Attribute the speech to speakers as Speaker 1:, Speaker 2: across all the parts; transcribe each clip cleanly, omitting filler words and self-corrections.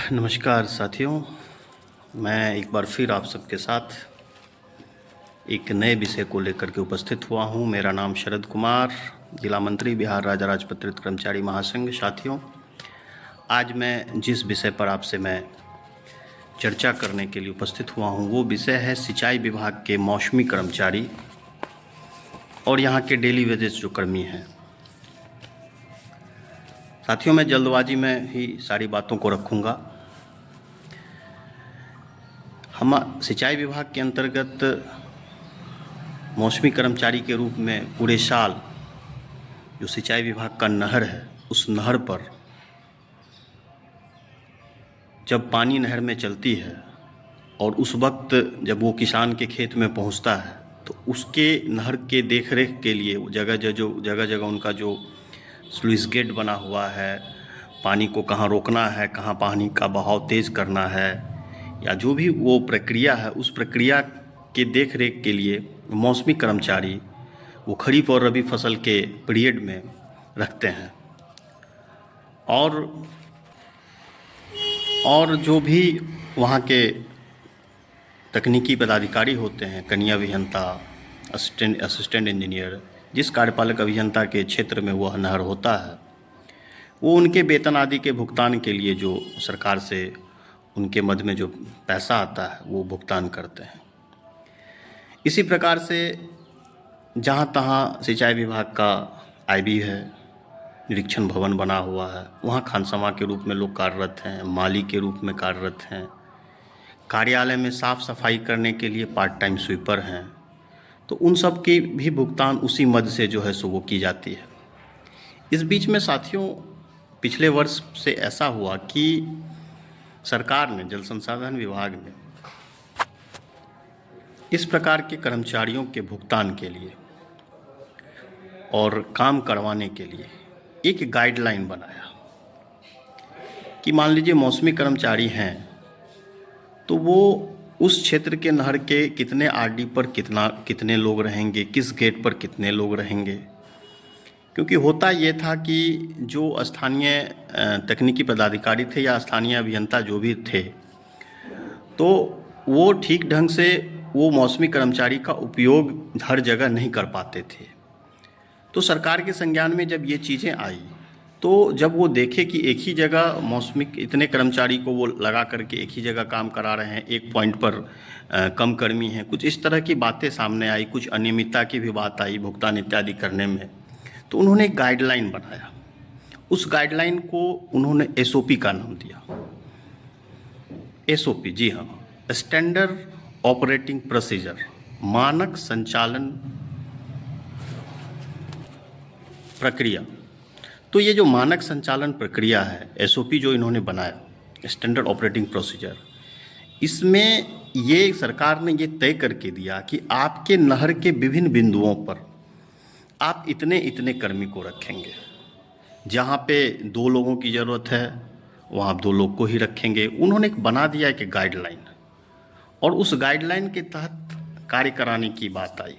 Speaker 1: नमस्कार साथियों, मैं एक बार फिर आप सबके साथ एक नए विषय को लेकर के उपस्थित हुआ हूं। मेरा नाम शरद कुमार, जिला मंत्री, बिहार राज्य राजपत्रित कर्मचारी महासंघ। साथियों, आज मैं जिस विषय पर आपसे मैं चर्चा करने के लिए उपस्थित हुआ हूं वो विषय है सिंचाई विभाग के मौसमी कर्मचारी और यहाँ के डेली वेजेस जो कर्मी हैं। साथियों, मैं जल्दबाजी में ही सारी बातों को रखूँगा। हम सिंचाई विभाग के अंतर्गत मौसमी कर्मचारी के रूप में पूरे साल जो सिंचाई विभाग का नहर है, उस नहर पर जब पानी नहर में चलती है और उस वक्त जब वो किसान के खेत में पहुंचता है तो उसके नहर के देखरेख के लिए जगह जगह उनका जो स्लुइस गेट बना हुआ है, पानी को कहाँ रोकना है, कहाँ पानी का बहाव तेज़ करना है, या जो भी वो प्रक्रिया है, उस प्रक्रिया के देख रेख के लिए मौसमी कर्मचारी वो खरीफ और रबी फसल के पीरियड में रखते हैं। और जो भी वहाँ के तकनीकी पदाधिकारी होते हैं, कनीय अभियंता, असिस्टेंट इंजीनियर, जिस कार्यपालक अभियंता के क्षेत्र में वह नहर होता है, वो उनके वेतन आदि के भुगतान के लिए जो सरकार से उनके मद में जो पैसा आता है वो भुगतान करते हैं। इसी प्रकार से जहाँ तहाँ सिंचाई विभाग का आईबी है, निरीक्षण भवन बना हुआ है, वहाँ खानसमा के रूप में लोग कार्यरत हैं, माली के रूप में कार्यरत हैं, कार्यालय में साफ़ सफाई करने के लिए पार्ट टाइम स्वीपर हैं। तो उन सब की भी भुगतान उसी मद से जो है सो वो की जाती है। इस बीच में साथियों, पिछले वर्ष से ऐसा हुआ कि सरकार ने, जल संसाधन विभाग ने इस प्रकार के कर्मचारियों के भुगतान के लिए और काम करवाने के लिए एक गाइडलाइन बनाया कि मान लीजिए मौसमी कर्मचारी हैं तो वो उस क्षेत्र के नहर के कितने आरडी पर कितने लोग रहेंगे, किस गेट पर कितने लोग रहेंगे। क्योंकि होता ये था कि जो स्थानीय तकनीकी पदाधिकारी थे या स्थानीय अभियंता जो भी थे, तो वो ठीक ढंग से वो मौसमी कर्मचारी का उपयोग हर जगह नहीं कर पाते थे। तो सरकार के संज्ञान में जब ये चीज़ें आई, तो जब वो देखे कि एक ही जगह मौसमी इतने कर्मचारी को वो लगा करके एक ही जगह काम करा रहे हैं, एक पॉइंट पर कम कर्मी हैं, कुछ इस तरह की बातें सामने आई, कुछ अनियमितता की भी बात आई भुगतान इत्यादि करने में। तो उन्होंने एक गाइडलाइन बनाया। उस गाइडलाइन को उन्होंने एसओपी का नाम दिया। एसओपी, जी हाँ, स्टैंडर्ड ऑपरेटिंग प्रोसीजर, मानक संचालन प्रक्रिया। तो ये जो मानक संचालन प्रक्रिया है, एसओपी जो इन्होंने बनाया, स्टैंडर्ड ऑपरेटिंग प्रोसीजर, इसमें ये सरकार ने ये तय करके दिया कि आपके नहर के विभिन्न बिंदुओं पर आप इतने इतने कर्मी को रखेंगे। जहाँ पे 2 लोगों की ज़रूरत है वहाँ आप 2 लोग को ही रखेंगे। उन्होंने एक बना दिया एक गाइडलाइन, और उस गाइडलाइन के तहत कार्य कराने की बात आई।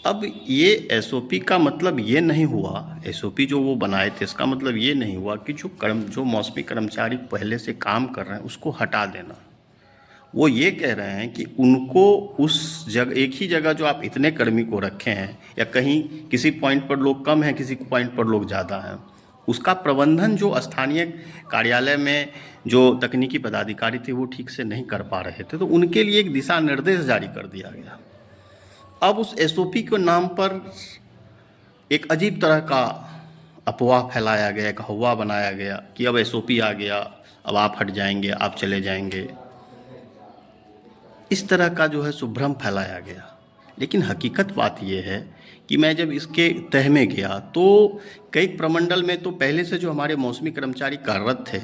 Speaker 1: अब ये एसओपी का मतलब ये नहीं हुआ, एसओपी जो वो बनाए थे इसका मतलब ये नहीं हुआ कि जो मौसमी कर्मचारी पहले से काम कर रहे हैं उसको हटा देना। वो ये कह रहे हैं कि उनको उस जगह, एक ही जगह जो आप इतने कर्मी को रखे हैं, या कहीं किसी पॉइंट पर लोग कम हैं, किसी पॉइंट पर लोग ज़्यादा हैं, उसका प्रबंधन जो स्थानीय कार्यालय में जो तकनीकी पदाधिकारी थे वो ठीक से नहीं कर पा रहे थे, तो उनके लिए एक दिशा निर्देश जारी कर दिया गया। अब उस एसओपी के नाम पर एक अजीब तरह का अफवाह फैलाया गया, एक हवा बनाया गया कि अब एसओपी आ गया, अब आप हट जाएंगे, आप चले जाएंगे। इस तरह का जो है सुभ्रम फैलाया गया। लेकिन हकीकत बात यह है कि मैं जब इसके तह में गया तो कई प्रमंडल में तो पहले से जो हमारे मौसमी कर्मचारी कार्यरत थे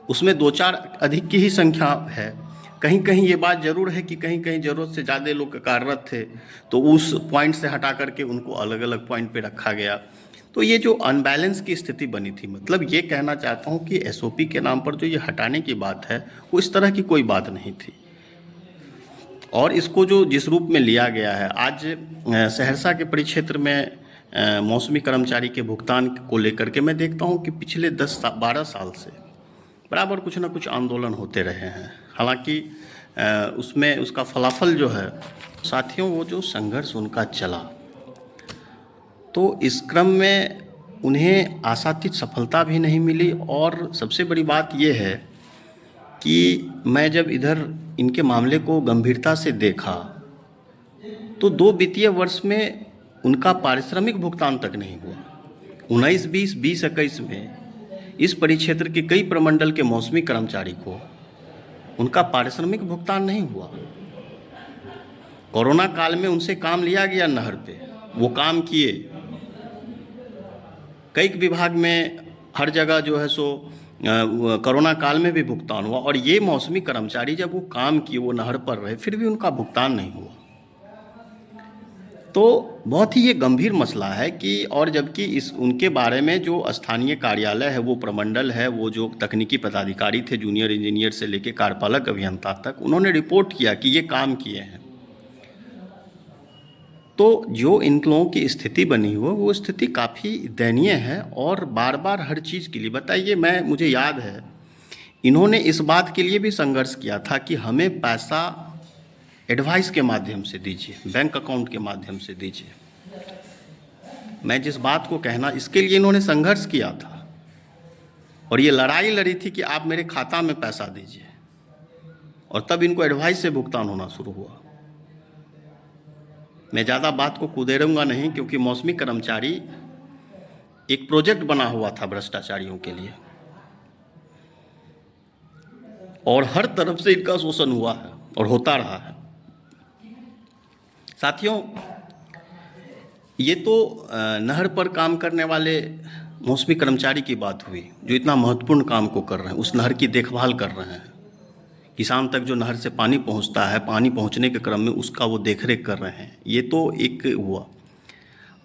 Speaker 1: उसमें 2-4 अधिक की ही संख्या है। कहीं कहीं ये बात ज़रूर है कि कहीं कहीं ज़रूरत से ज़्यादा लोग कार्यरत थे, तो उस पॉइंट से हटा करके उनको अलग अलग पॉइंट पे रखा गया। तो ये जो अनबैलेंस की स्थिति बनी थी, मतलब ये कहना चाहता हूँ कि एसओपी के नाम पर जो ये हटाने की बात है वो इस तरह की कोई बात नहीं थी। और इसको जो जिस रूप में लिया गया है, आज सहरसा के परिक्षेत्र में मौसमी कर्मचारी के भुगतान को लेकर के मैं देखता हूँ कि पिछले 10-12 साल से बराबर कुछ ना कुछ आंदोलन होते रहे हैं। हालांकि उसमें उसका फलाफल जो है साथियों, वो जो संघर्ष उनका चला, तो इस क्रम में उन्हें आशातीत सफलता भी नहीं मिली। और सबसे बड़ी बात ये है कि मैं जब इधर इनके मामले को गंभीरता से देखा तो 2 वित्तीय वर्ष में उनका पारिश्रमिक भुगतान तक नहीं हुआ। 19-20, 20-21 में इस परिक्षेत्र के कई प्रमंडल के मौसमी कर्मचारी को उनका पारिश्रमिक भुगतान नहीं हुआ। कोरोना काल में उनसे काम लिया गया नहर पे, वो काम किए, कई विभाग में हर जगह जो है सो कोरोना काल में भी भुगतान हुआ। और ये मौसमी कर्मचारी जब वो काम किए, वो नहर पर रहे, फिर भी उनका भुगतान नहीं हुआ। तो बहुत ही ये गंभीर मसला है कि, और जबकि इस उनके बारे में जो स्थानीय कार्यालय है, वो प्रमंडल है, वो जो तकनीकी पदाधिकारी थे, जूनियर इंजीनियर से लेकर कार्यपालक अभियंता तक, उन्होंने रिपोर्ट किया कि ये काम किए हैं। तो जो इन लोगों की स्थिति बनी हुई, वो स्थिति काफ़ी दयनीय है। और बार बार हर चीज़ के लिए बताइए, मुझे याद है इन्होंने इस बात के लिए भी संघर्ष किया था कि हमें पैसा एडवाइस के माध्यम से दीजिए, बैंक अकाउंट के माध्यम से दीजिए। मैं जिस बात को कहना, इसके लिए इन्होंने संघर्ष किया था और ये लड़ाई लड़ी थी कि आप मेरे खाता में पैसा दीजिए, और तब इनको एडवाइस से भुगतान होना शुरू हुआ। मैं ज़्यादा बात को कुदेरूंगा नहीं, क्योंकि मौसमी कर्मचारी एक प्रोजेक्ट बना हुआ था भ्रष्टाचारियों के लिए, और हर तरफ से इनका शोषण हुआ है और होता रहा है। साथियों, ये तो नहर पर काम करने वाले मौसमी कर्मचारी की बात हुई, जो इतना महत्वपूर्ण काम को कर रहे हैं, उस नहर की देखभाल कर रहे हैं। किसान तक जो नहर से पानी पहुंचता है, पानी पहुंचने के क्रम में उसका वो देखरेख कर रहे हैं। ये तो एक हुआ।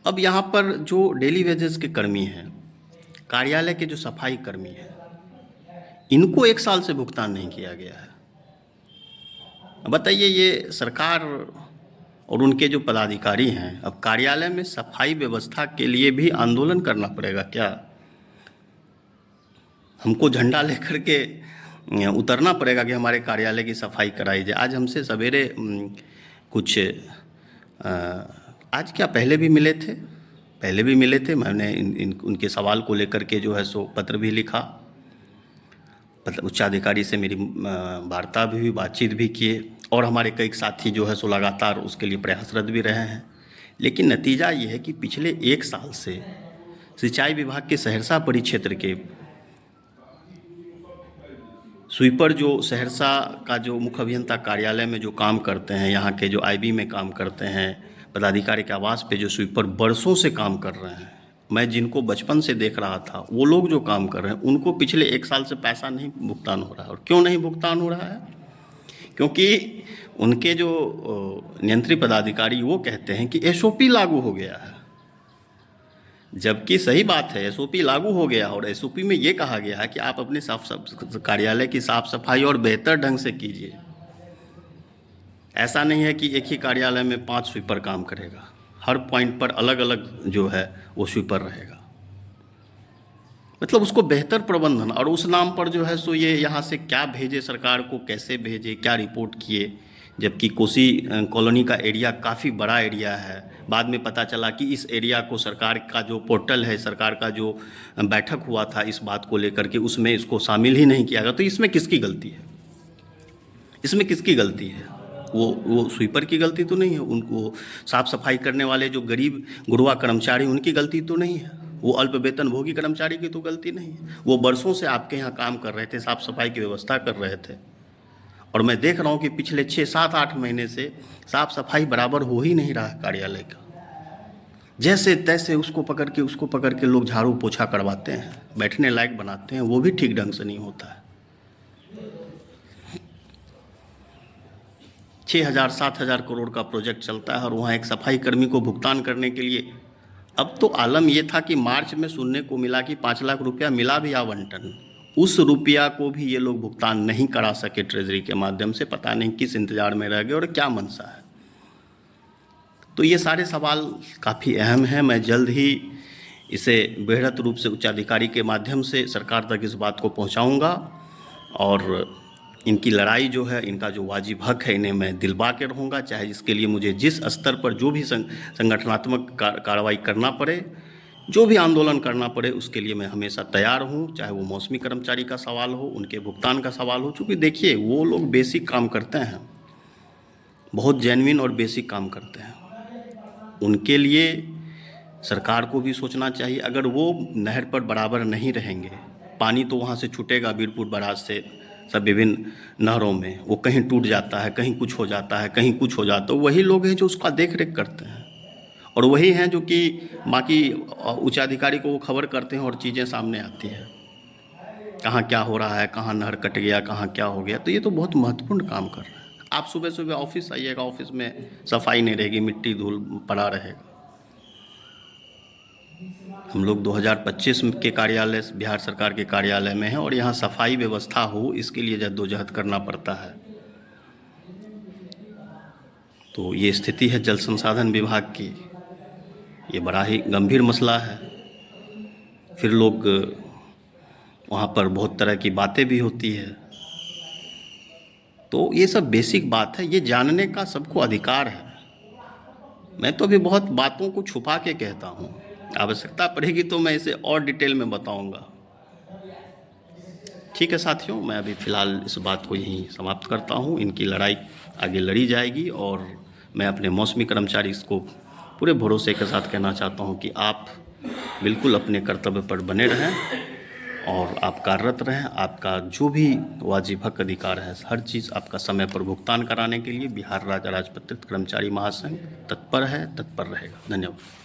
Speaker 1: अब यहाँ पर जो डेली वेजेस के कर्मी हैं, कार्यालय के जो सफाई कर्मी हैं, इनको 1 साल से भुगतान नहीं किया गया है। बताइए, ये सरकार और उनके जो पदाधिकारी हैं, अब कार्यालय में सफाई व्यवस्था के लिए भी आंदोलन करना पड़ेगा क्या? हमको झंडा लेकर के उतरना पड़ेगा कि हमारे कार्यालय की सफाई कराई जाए? आज हमसे सवेरे कुछ आज क्या पहले भी मिले थे, मैंने उनके सवाल को लेकर के जो है सो पत्र भी लिखा, मतलब उच्चाधिकारी से मेरी वार्ता भी हुई, बातचीत भी किए, और हमारे कई साथी जो है सो लगातार उसके लिए प्रयासरत भी रहे हैं। लेकिन नतीजा ये है कि पिछले 1 साल से सिंचाई विभाग के सहरसा परिक्षेत्र के स्वीपर, जो सहरसा का जो मुख्य अभियंता कार्यालय में जो काम करते हैं, यहाँ के जो आईबी में काम करते हैं, पदाधिकारी के आवास पे जो स्वीपर बरसों से काम कर रहे हैं, मैं जिनको बचपन से देख रहा था, वो लोग जो काम कर रहे हैं, उनको पिछले 1 साल से पैसा नहीं भुगतान हो रहा है। और क्यों नहीं भुगतान हो रहा है? क्योंकि उनके जो नियंत्री पदाधिकारी वो कहते हैं कि एसओपी लागू हो गया है। जबकि सही बात है, एसओपी लागू हो गया, और एसओपी में ये कहा गया है कि आप अपने कार्यालय की साफ सफाई और बेहतर ढंग से कीजिए। ऐसा नहीं है कि एक ही कार्यालय में 5 स्वीपर काम करेगा, हर पॉइंट पर अलग अलग जो है वो स्वीपर रहेगा। मतलब उसको बेहतर प्रबंधन, और उस नाम पर जो है सो ये यहाँ से क्या भेजे सरकार को, कैसे भेजे, क्या रिपोर्ट किए। जबकि कोसी कॉलोनी का एरिया काफ़ी बड़ा एरिया है। बाद में पता चला कि इस एरिया को सरकार का जो पोर्टल है, सरकार का जो बैठक हुआ था इस बात को लेकर के, उसमें इसको शामिल ही नहीं किया गया। तो इसमें किसकी गलती है? इसमें किसकी गलती है? वो स्वीपर की गलती तो नहीं है, उनको साफ़ सफाई करने वाले जो गरीब गुड़वा कर्मचारी, उनकी गलती तो नहीं है, वो अल्प वेतन भोगी कर्मचारी की तो गलती नहीं है। वो बरसों से आपके यहाँ काम कर रहे थे, साफ़ सफाई की व्यवस्था कर रहे थे, और मैं देख रहा हूँ कि पिछले 6, 7, 8 महीने से साफ़ सफाई बराबर हो ही नहीं रहा है कार्यालय का। जैसे तैसे उसको पकड़ के लोग झाड़ू पोछा करवाते हैं, बैठने लायक बनाते हैं, वो भी ठीक ढंग से नहीं होता है। 6,000 7,000 करोड़ का प्रोजेक्ट चलता है, और वहाँ एक सफाई कर्मी को भुगतान करने के लिए, अब तो आलम ये था कि मार्च में सुनने को मिला कि 5 लाख रुपया मिला भी आवंटन, उस रुपया को भी ये लोग भुगतान नहीं करा सके ट्रेजरी के माध्यम से। पता नहीं किस इंतजार में रह गए और क्या मंशा है। तो ये सारे सवाल काफ़ी अहम हैं। मैं जल्द ही इसे बेहतर रूप से उच्चाधिकारी के माध्यम से सरकार तक इस बात को पहुंचाऊंगा, और इनकी लड़ाई जो है, इनका जो वाजिब हक है, इन्हें मैं दिलवा के रहूँगा, चाहे इसके लिए मुझे जिस स्तर पर जो भी संगठनात्मक कार्रवाई करना पड़े, जो भी आंदोलन करना पड़े, उसके लिए मैं हमेशा तैयार हूँ। चाहे वो मौसमी कर्मचारी का सवाल हो, उनके भुगतान का सवाल हो, चूँकि देखिए वो लोग बेसिक काम करते हैं, बहुत जेन्युइन और बेसिक काम करते हैं। उनके लिए सरकार को भी सोचना चाहिए। अगर वो नहर पर बराबर नहीं रहेंगे, पानी तो वहाँ से छूटेगा बीरपुर बराज से सब विभिन्न नहरों में, वो कहीं टूट जाता है, कहीं कुछ हो जाता है, कहीं कुछ हो जाता है, वही लोग हैं जो उसका देख रेख करते हैं, और वही हैं जो कि बाकी उच्चाधिकारी को वो खबर करते हैं और चीज़ें सामने आती हैं, कहाँ क्या हो रहा है, कहाँ नहर कट गया, कहाँ क्या हो गया। तो ये तो बहुत महत्वपूर्ण काम कर रहे हैं। आप सुबह सुबह ऑफिस आइएगा, ऑफिस में सफाई नहीं रहेगी, मिट्टी धूल पड़ा रहेगा। हम लोग 2025 के कार्यालय, बिहार सरकार के कार्यालय में हैं, और यहाँ सफाई व्यवस्था हो, इसके लिए जद्दोजहद करना पड़ता है। तो ये स्थिति है जल संसाधन विभाग की, ये बड़ा ही गंभीर मसला है। फिर लोग वहाँ पर बहुत तरह की बातें भी होती है, तो ये सब बेसिक बात है, ये जानने का सबको अधिकार है। मैं तो अभी बहुत बातों को छुपा के कहता हूँ, आवश्यकता पड़ेगी तो मैं इसे और डिटेल में बताऊँगा। ठीक है साथियों, मैं अभी फ़िलहाल इस बात को यहीं समाप्त करता हूँ। इनकी लड़ाई आगे लड़ी जाएगी, और मैं अपने मौसमी कर्मचारी इसको पूरे भरोसे के साथ कहना चाहता हूँ कि आप बिल्कुल अपने कर्तव्य पर बने रहें और आप कार्यरत रहें। आपका जो भी वाजिब हक अधिकार है, हर चीज़ आपका समय पर भुगतान कराने के लिए बिहार राज्य अराजपत्रित कर्मचारी महासंघ तत्पर है, तत्पर रहेगा। धन्यवाद।